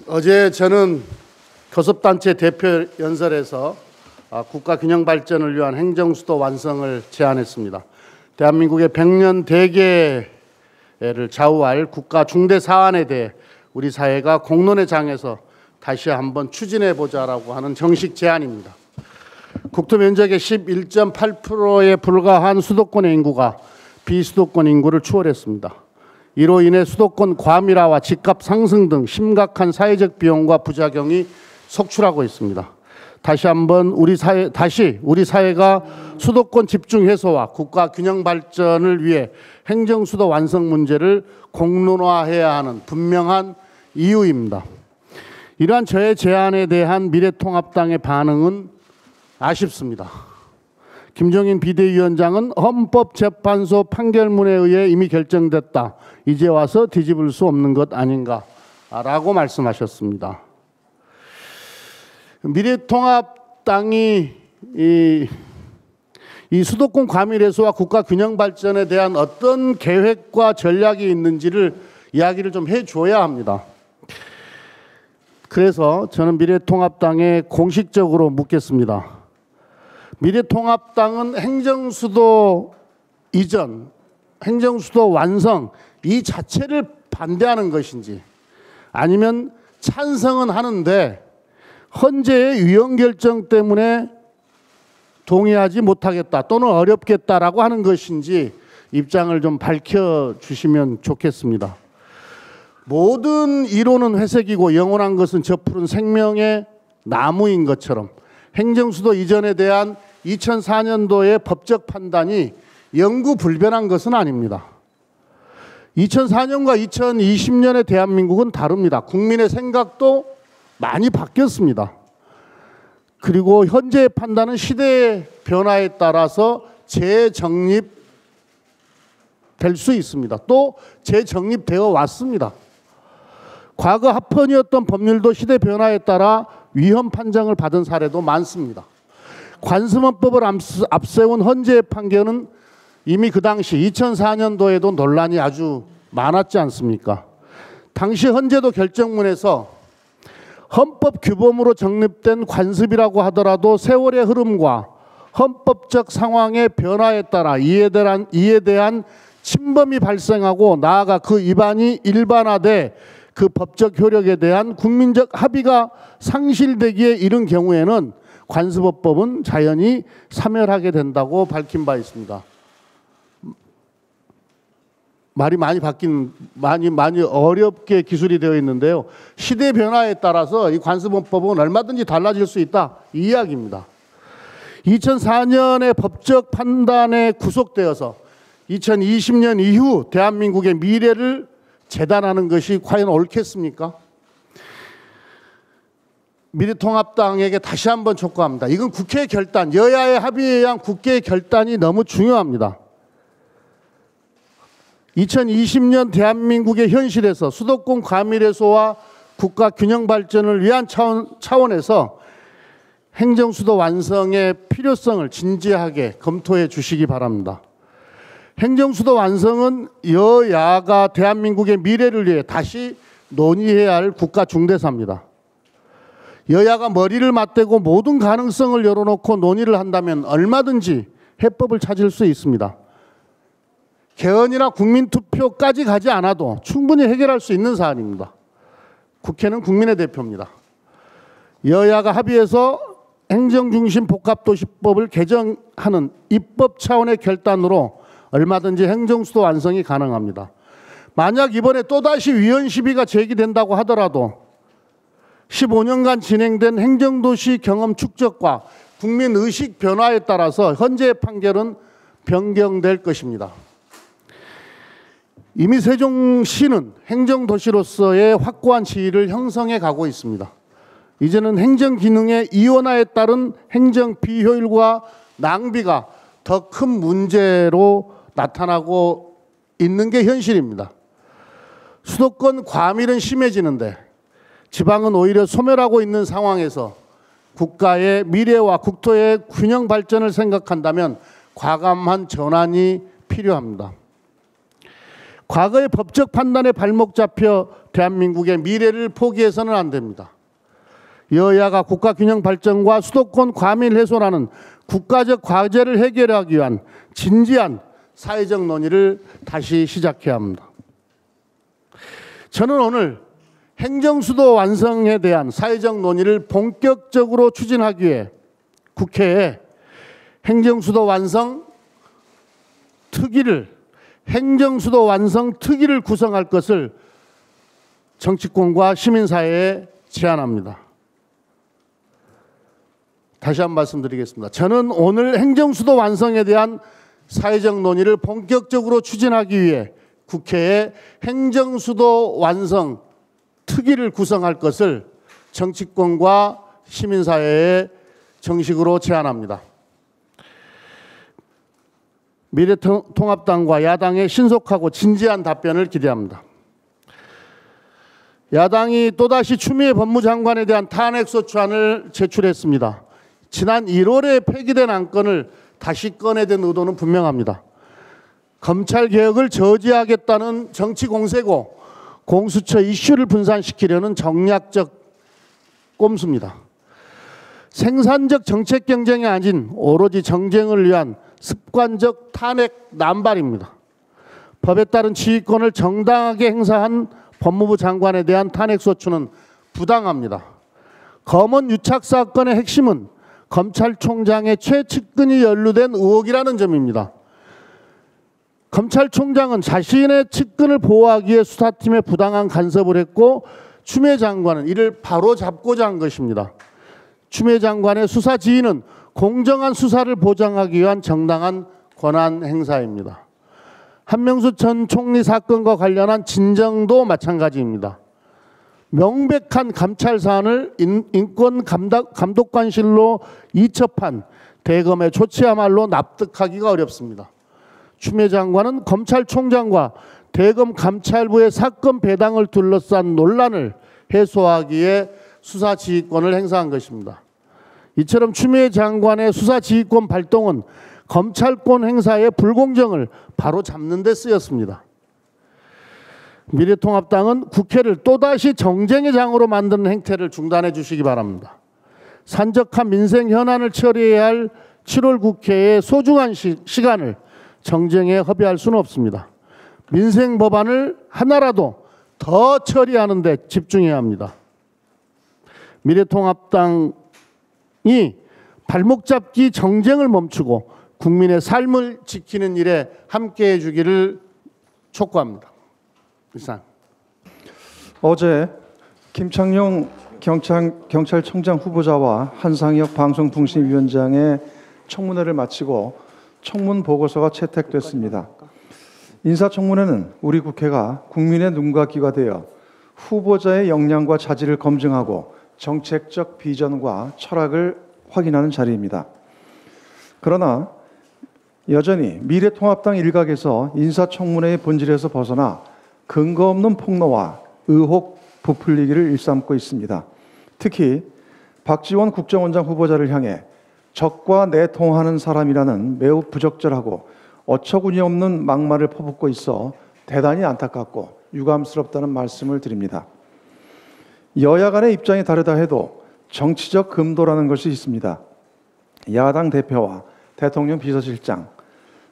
어제 저는 교섭단체 대표 연설에서 국가 균형 발전을 위한 행정수도 완성을 제안했습니다. 대한민국의 100년 대계를 좌우할 국가 중대 사안에 대해 우리 사회가 공론의 장에서 다시 한번 추진해보자라고 하는 정식 제안입니다. 국토 면적의 11.8%에 불과한 수도권의 인구가 비수도권 인구를 추월했습니다. 이로 인해 수도권 과밀화와 집값 상승 등 심각한 사회적 비용과 부작용이 속출하고 있습니다. 다시 우리 사회가 수도권 집중 해소와 국가 균형 발전을 위해 행정수도 완성 문제를 공론화해야 하는 분명한 이유입니다. 이러한 저의 제안에 대한 미래통합당의 반응은 아쉽습니다. 김종인 비대위원장은 헌법재판소 판결문에 의해 이미 결정됐다. 이제 와서 뒤집을 수 없는 것 아닌가라고 말씀하셨습니다. 미래통합당이 이 수도권 과밀 해소와 국가 균형 발전에 대한 어떤 계획과 전략이 있는지를 이야기를 좀 해줘야 합니다. 그래서 저는 미래통합당에 공식적으로 묻겠습니다. 미래통합당은 행정수도 이전, 행정수도 완성 이 자체를 반대하는 것인지, 아니면 찬성은 하는데 헌재의 위헌 결정 때문에 동의하지 못하겠다 또는 어렵겠다라고 하는 것인지 입장을 좀 밝혀주시면 좋겠습니다. 모든 이론은 회색이고 영원한 것은 저 푸른 생명의 나무인 것처럼 행정수도 이전에 대한 2004년도의 법적 판단이 영구 불변한 것은 아닙니다. 2004년과 2020년의 대한민국은 다릅니다. 국민의 생각도 많이 바뀌었습니다. 그리고 현재의 판단은 시대의 변화에 따라서 재정립될 수 있습니다. 또 재정립되어 왔습니다. 과거 합헌이었던 법률도 시대 변화에 따라 위헌 판정을 받은 사례도 많습니다. 관습헌법을 앞세운 헌재의 판결은 이미 그 당시 2004년도에도 논란이 아주 많았지 않습니까? 당시 헌재도 결정문에서 헌법 규범으로 정립된 관습이라고 하더라도 세월의 흐름과 헌법적 상황의 변화에 따라 이에 대한 침범이 발생하고 나아가 그 위반이 일반화돼 그 법적 효력에 대한 국민적 합의가 상실되기에 이른 경우에는 관습헌법은 자연히 사멸하게 된다고 밝힌 바 있습니다. 말이 많이 어렵게 기술이 되어 있는데요. 시대 변화에 따라서 이 관습헌법은 얼마든지 달라질 수 있다, 이 이야기입니다. 2004년의 법적 판단에 구속되어서 2020년 이후 대한민국의 미래를 재단하는 것이 과연 옳겠습니까? 미래통합당에게 다시 한번 촉구합니다. 이건 국회 결단, 여야의 합의에 의한 국회 결단이 너무 중요합니다. 2020년 대한민국의 현실에서 수도권 과밀 해소와 국가 균형 발전을 위한 차원에서 행정수도 완성의 필요성을 진지하게 검토해 주시기 바랍니다. 행정수도 완성은 여야가 대한민국의 미래를 위해 다시 논의해야 할 국가 중대사입니다. 여야가 머리를 맞대고 모든 가능성을 열어놓고 논의를 한다면 얼마든지 해법을 찾을 수 있습니다. 개헌이나 국민투표까지 가지 않아도 충분히 해결할 수 있는 사안입니다. 국회는 국민의 대표입니다. 여야가 합의해서 행정중심 복합도시법을 개정하는 입법 차원의 결단으로 얼마든지 행정수도 완성이 가능합니다. 만약 이번에 또다시 위헌 시비가 제기된다고 하더라도 15년간 진행된 행정도시 경험 축적과 국민의식 변화에 따라서 현재의 판결은 변경될 것입니다. 이미 세종시는 행정도시로서의 확고한 지위를 형성해 가고 있습니다. 이제는 행정기능의 이원화에 따른 행정 비효율과 낭비가 더 큰 문제로 나타나고 있는 게 현실입니다. 수도권 과밀은 심해지는데 지방은 오히려 소멸하고 있는 상황에서 국가의 미래와 국토의 균형 발전을 생각한다면 과감한 전환이 필요합니다. 과거의 법적 판단에 발목 잡혀 대한민국의 미래를 포기해서는 안 됩니다. 여야가 국가균형 발전과 수도권 과밀 해소라는 국가적 과제를 해결하기 위한 진지한 사회적 논의를 다시 시작해야 합니다. 저는 오늘 행정수도 완성에 대한 사회적 논의를 본격적으로 추진하기 위해 국회에 행정수도 완성 특위를 구성할 것을 정치권과 시민사회에 제안합니다. 다시 한번 말씀드리겠습니다. 저는 오늘 행정수도 완성에 대한 사회적 논의를 본격적으로 추진하기 위해 국회에 행정수도 완성 특위를 구성할 것을 정치권과 시민사회에 정식으로 제안합니다. 미래통합당과 야당의 신속하고 진지한 답변을 기대합니다. 야당이 또다시 추미애 법무장관에 대한 탄핵소추안을 제출했습니다. 지난 1월에 폐기된 안건을 다시 꺼내든 의도는 분명합니다. 검찰개혁을 저지하겠다는 정치 공세고 공수처 이슈를 분산시키려는 정략적 꼼수입니다. 생산적 정책 경쟁이 아닌 오로지 정쟁을 위한 습관적 탄핵 남발입니다. 법에 따른 지휘권을 정당하게 행사한 법무부 장관에 대한 탄핵소추는 부당합니다. 검언 유착 사건의 핵심은 검찰총장의 최측근이 연루된 의혹이라는 점입니다. 검찰총장은 자신의 측근을 보호하기 위해 수사팀에 부당한 간섭을 했고 추미애 장관은 이를 바로잡고자 한 것입니다. 추미애 장관의 수사 지휘는 공정한 수사를 보장하기 위한 정당한 권한 행사입니다. 한명수 전 총리 사건과 관련한 진정도 마찬가지입니다. 명백한 감찰 사안을 인권감독관실로 이첩한 대검의 조치야말로 납득하기가 어렵습니다. 추미애 장관은 검찰총장과 대검 감찰부의 사건 배당을 둘러싼 논란을 해소하기 위해 수사지휘권을 행사한 것입니다. 이처럼 추미애 장관의 수사지휘권 발동은 검찰권 행사의 불공정을 바로잡는 데 쓰였습니다. 미래통합당은 국회를 또다시 정쟁의 장으로 만드는 행태를 중단해 주시기 바랍니다. 산적한 민생 현안을 처리해야 할 7월 국회의 소중한 시간을 정쟁에 허비할 수는 없습니다. 민생 법안을 하나라도 더 처리하는 데 집중해야 합니다. 미래통합당이 발목 잡기 정쟁을 멈추고 국민의 삶을 지키는 일에 함께해 주기를 촉구합니다. 이상. 어제 김창룡 경찰청장 후보자와 한상혁 방송통신위원장의 청문회를 마치고 청문 보고서가 채택됐습니다. 인사청문회는 우리 국회가 국민의 눈과 귀가 되어 후보자의 역량과 자질을 검증하고 정책적 비전과 철학을 확인하는 자리입니다. 그러나 여전히 미래통합당 일각에서 인사청문회의 본질에서 벗어나 근거 없는 폭로와 의혹 부풀리기를 일삼고 있습니다. 특히 박지원 국정원장 후보자를 향해 적과 내통하는 사람이라는 매우 부적절하고 어처구니 없는 막말을 퍼붓고 있어 대단히 안타깝고 유감스럽다는 말씀을 드립니다. 여야 간의 입장이 다르다 해도 정치적 금도라는 것이 있습니다. 야당 대표와 대통령 비서실장,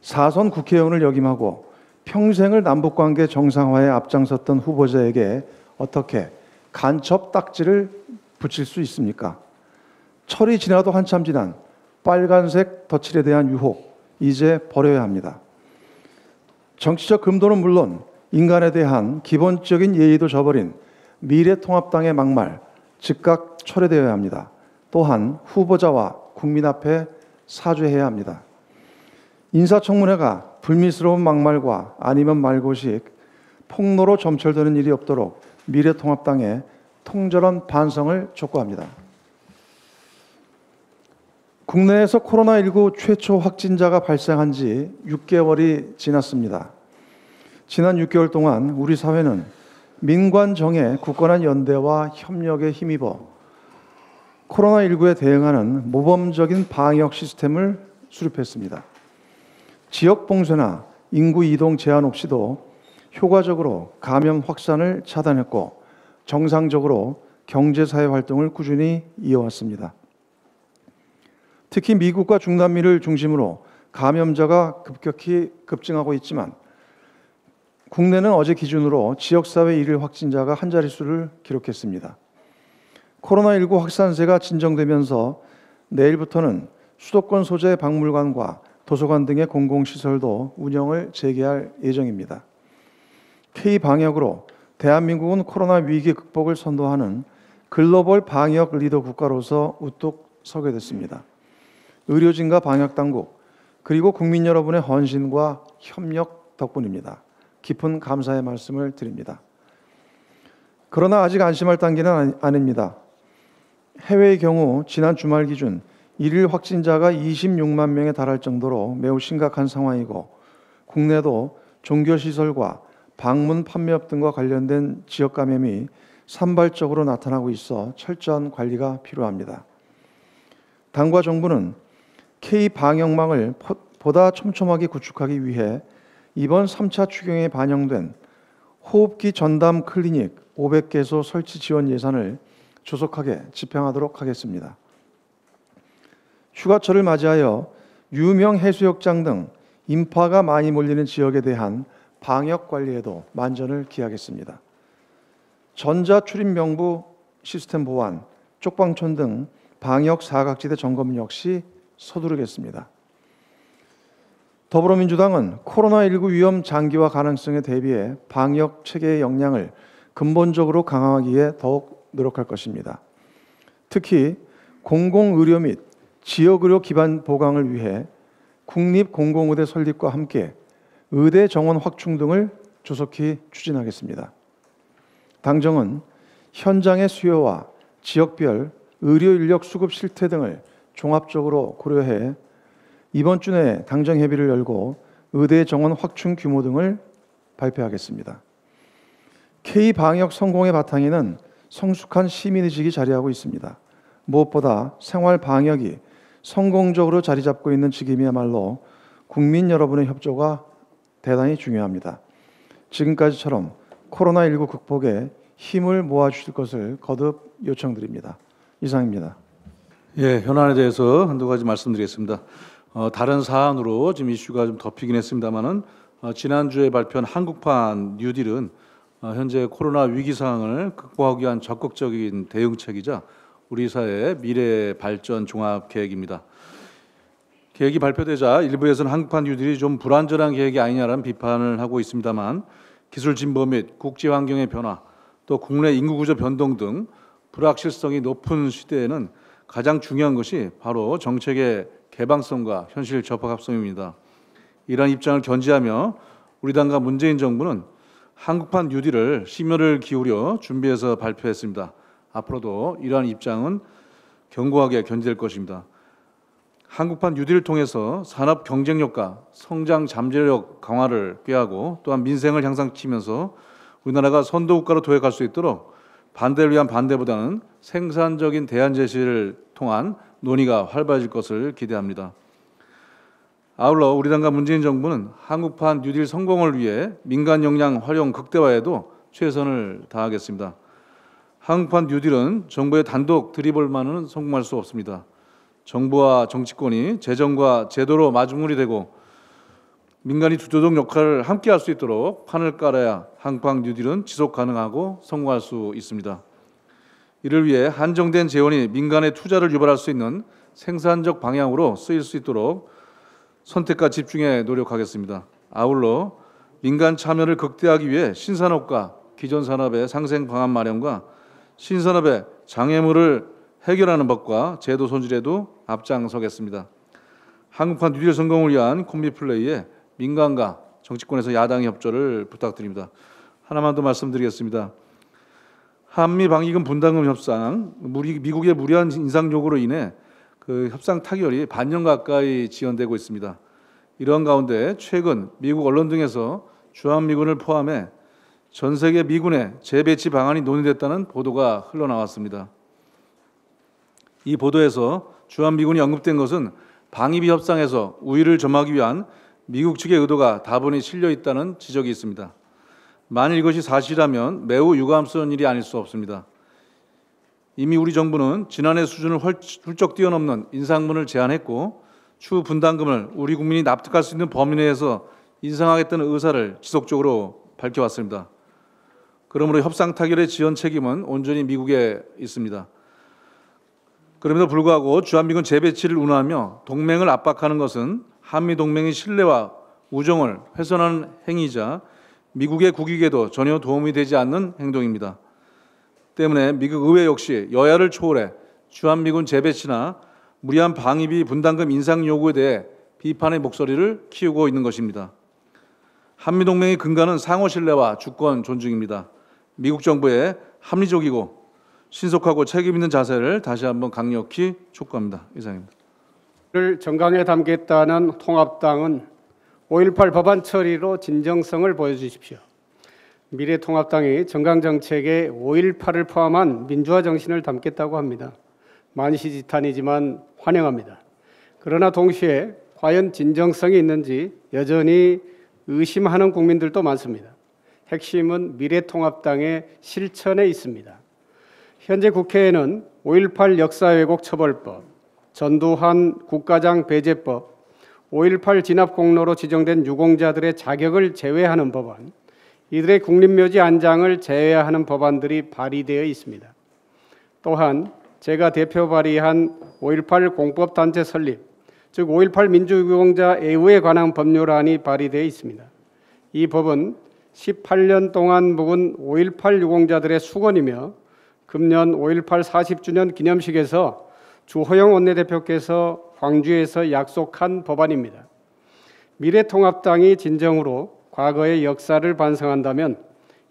사선 국회의원을 역임하고 평생을 남북관계 정상화에 앞장섰던 후보자에게 어떻게 간첩 딱지를 붙일 수 있습니까? 철이 지나도 한참 지난 빨간색 덧칠에 대한 유혹, 이제 버려야 합니다. 정치적 금도는 물론 인간에 대한 기본적인 예의도 저버린 미래통합당의 막말, 즉각 철회되어야 합니다. 또한 후보자와 국민 앞에 사죄해야 합니다. 인사청문회가 불미스러운 막말과 아니면 말고식, 폭로로 점철되는 일이 없도록 미래통합당의 통절한 반성을 촉구합니다. 국내에서 코로나19 최초 확진자가 발생한 지 6개월이 지났습니다. 지난 6개월 동안 우리 사회는 민관정의 굳건한 연대와 협력에 힘입어 코로나19에 대응하는 모범적인 방역 시스템을 수립했습니다. 지역 봉쇄나 인구 이동 제한 없이도 효과적으로 감염 확산을 차단했고 정상적으로 경제사회 활동을 꾸준히 이어왔습니다. 특히 미국과 중남미를 중심으로 감염자가 급격히 급증하고 있지만 국내는 어제 기준으로 지역사회 일일 확진자가 한 자릿수를 기록했습니다. 코로나19 확산세가 진정되면서 내일부터는 수도권 소재 박물관과 도서관 등의 공공시설도 운영을 재개할 예정입니다. K-방역으로 대한민국은 코로나 위기 극복을 선도하는 글로벌 방역 리더 국가로서 우뚝 서게 됐습니다. 의료진과 방역당국 그리고 국민 여러분의 헌신과 협력 덕분입니다. 깊은 감사의 말씀을 드립니다. 그러나 아직 안심할 단계는 아닙니다. 해외의 경우 지난 주말 기준 일일 확진자가 26만 명에 달할 정도로 매우 심각한 상황이고 국내도 종교시설과 방문 판매업 등과 관련된 지역 감염이 산발적으로 나타나고 있어 철저한 관리가 필요합니다. 당과 정부는 K-방역망을 보다 촘촘하게 구축하기 위해 이번 3차 추경에 반영된 호흡기 전담 클리닉 500개소 설치 지원 예산을 조속하게 집행하도록 하겠습니다. 휴가철을 맞이하여 유명 해수욕장 등 인파가 많이 몰리는 지역에 대한 방역 관리에도 만전을 기하겠습니다. 전자 출입 명부 시스템 보완, 쪽방촌 등 방역 사각지대 점검 역시 서두르겠습니다. 더불어민주당은 코로나19 위험 장기화 가능성에 대비해 방역 체계의 역량을 근본적으로 강화하기 위해 더욱 노력할 것입니다. 특히 공공의료 및 지역의료 기반 보강을 위해 국립공공의대 설립과 함께 의대 정원 확충 등을 조속히 추진하겠습니다. 당정은 현장의 수요와 지역별 의료 인력 수급 실태 등을 종합적으로 고려해 이번 주 내에 당정 협의를 열고 의대 정원 확충 규모 등을 발표하겠습니다. K-방역 성공의 바탕에는 성숙한 시민의식이 자리하고 있습니다. 무엇보다 생활 방역이 성공적으로 자리 잡고 있는 지금이야말로 국민 여러분의 협조가 대단히 중요합니다. 지금까지처럼 코로나19 극복에 힘을 모아주실 것을 거듭 요청드립니다. 이상입니다. 예, 현안에 대해서 한두 가지 말씀드리겠습니다. 다른 사안으로 지금 이슈가 좀 덮이긴 했습니다만은 지난주에 발표한 한국판 뉴딜은 현재 코로나 위기 상황을 극복하기 위한 적극적인 대응책이자 우리 사회의 미래 발전 종합 계획입니다. 계획이 발표되자 일부에서는 한국판 뉴딜이 좀 불완전한 계획이 아니냐라는 비판을 하고 있습니다만 기술 진보 및 국제 환경의 변화, 또 국내 인구 구조 변동 등 불확실성이 높은 시대에는 가장 중요한 것이 바로 정책의 개방성과 현실 접합성입니다. 이러한 입장을 견지하며 우리 당과 문재인 정부는 한국판 뉴딜을 심혈을 기울여 준비해서 발표했습니다. 앞으로도 이러한 입장은 견고하게 견지될 것입니다. 한국판 뉴딜을 통해서 산업 경쟁력과 성장 잠재력 강화를 꾀하고 또한 민생을 향상시키면서 우리나라가 선도국가로 도약할 수 있도록 반대를 위한 반대보다는 생산적인 대안 제시를 통한 논의가 활발해질 것을 기대합니다. 아울러 우리 당과 문재인 정부는 한국판 뉴딜 성공을 위해 민간 역량 활용 극대화에도 최선을 다하겠습니다. 한국판 뉴딜은 정부의 단독 드리블만은 성공할 수 없습니다. 정부와 정치권이 재정과 제도로 마중물이 되고 민간이 주도적 역할을 함께 할 수 있도록 판을 깔아야 한국판 뉴딜은 지속 가능하고 성공할 수 있습니다. 이를 위해 한정된 재원이 민간의 투자를 유발할 수 있는 생산적 방향으로 쓰일 수 있도록 선택과 집중에 노력하겠습니다. 아울러 민간 참여를 극대화하기 위해 신산업과 기존 산업의 상생 방안 마련과 신산업의 장애물을 해결하는 법과 제도 손질에도 앞장서겠습니다. 한국판 뉴딜 성공을 위한 콤비 플레이에 민간과 정치권에서 야당의 협조를 부탁드립니다. 하나만 더 말씀드리겠습니다. 한미 방위금 분담금 협상, 미국의 무리한 인상 요구로 인해 그 협상 타결이 반년 가까이 지연되고 있습니다. 이러한 가운데 최근 미국 언론 등에서 주한미군을 포함해 전 세계 미군의 재배치 방안이 논의됐다는 보도가 흘러나왔습니다. 이 보도에서 주한미군이 언급된 것은 방위비 협상에서 우위를 점하기 위한 미국 측의 의도가 다분히 실려 있다는 지적이 있습니다. 만일 이것이 사실이라면 매우 유감스러운 일이 아닐 수 없습니다. 이미 우리 정부는 지난해 수준을 훌쩍 뛰어넘는 인상분을 제안했고 추후 분담금을 우리 국민이 납득할 수 있는 범위 내에서 인상하겠다는 의사를 지속적으로 밝혀왔습니다. 그러므로 협상 타결의 지원 책임은 온전히 미국에 있습니다. 그럼에도 불구하고 주한미군 재배치를 운운하며 동맹을 압박하는 것은 한미동맹의 신뢰와 우정을 훼손하는 행위이자 미국의 국익에도 전혀 도움이 되지 않는 행동입니다. 때문에 미국 의회 역시 여야를 초월해 주한미군 재배치나 무리한 방위비 분담금 인상 요구에 대해 비판의 목소리를 키우고 있는 것입니다. 한미동맹의 근간은 상호 신뢰와 주권 존중입니다. 미국 정부의 합리적이고 신속하고 책임 있는 자세를 다시 한번 강력히 촉구합니다. 이상입니다. 를 정강에 담겠다는 통합당은 5.18 법안 처리로 진정성을 보여주십시오. 미래통합당이 정강정책에 5.18을 포함한 민주화 정신을 담겠다고 합니다. 만시지탄이지만 환영합니다. 그러나 동시에 과연 진정성이 있는지 여전히 의심하는 국민들도 많습니다. 핵심은 미래통합당의 실천에 있습니다. 현재 국회에는 5.18 역사왜곡 처벌법, 전두환 국가장 배제법, 5.18 진압공로로 지정된 유공자들의 자격을 제외하는 법안, 이들의 국립묘지 안장을 제외하는 법안들이 발의되어 있습니다. 또한 제가 대표 발의한 5.18 공법단체 설립, 즉 5.18 민주유공자 애우에 관한 법률안이 발의되어 있습니다. 이 법은 18년 동안 묵은 5.18 유공자들의 수건이며 금년 5.18 40주년 기념식에서 주호영 원내대표께서 광주에서 약속한 법안입니다. 미래통합당이 진정으로 과거의 역사를 반성한다면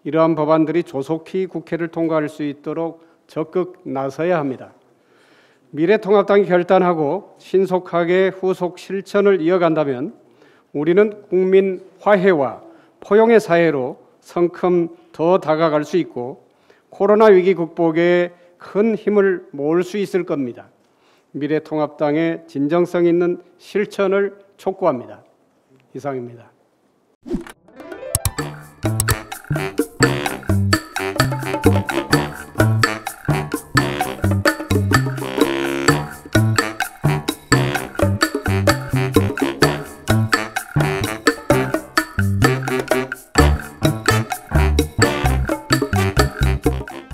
이러한 법안들이 조속히 국회를 통과할 수 있도록 적극 나서야 합니다. 미래통합당이 결단하고 신속하게 후속 실천을 이어간다면 우리는 국민 화해와 포용의 사회로 성큼 더 다가갈 수 있고 코로나 위기 극복에 큰 힘을 모을 수 있을 겁니다. 미래통합당의 진정성 있는 실천을 촉구합니다. 이상입니다.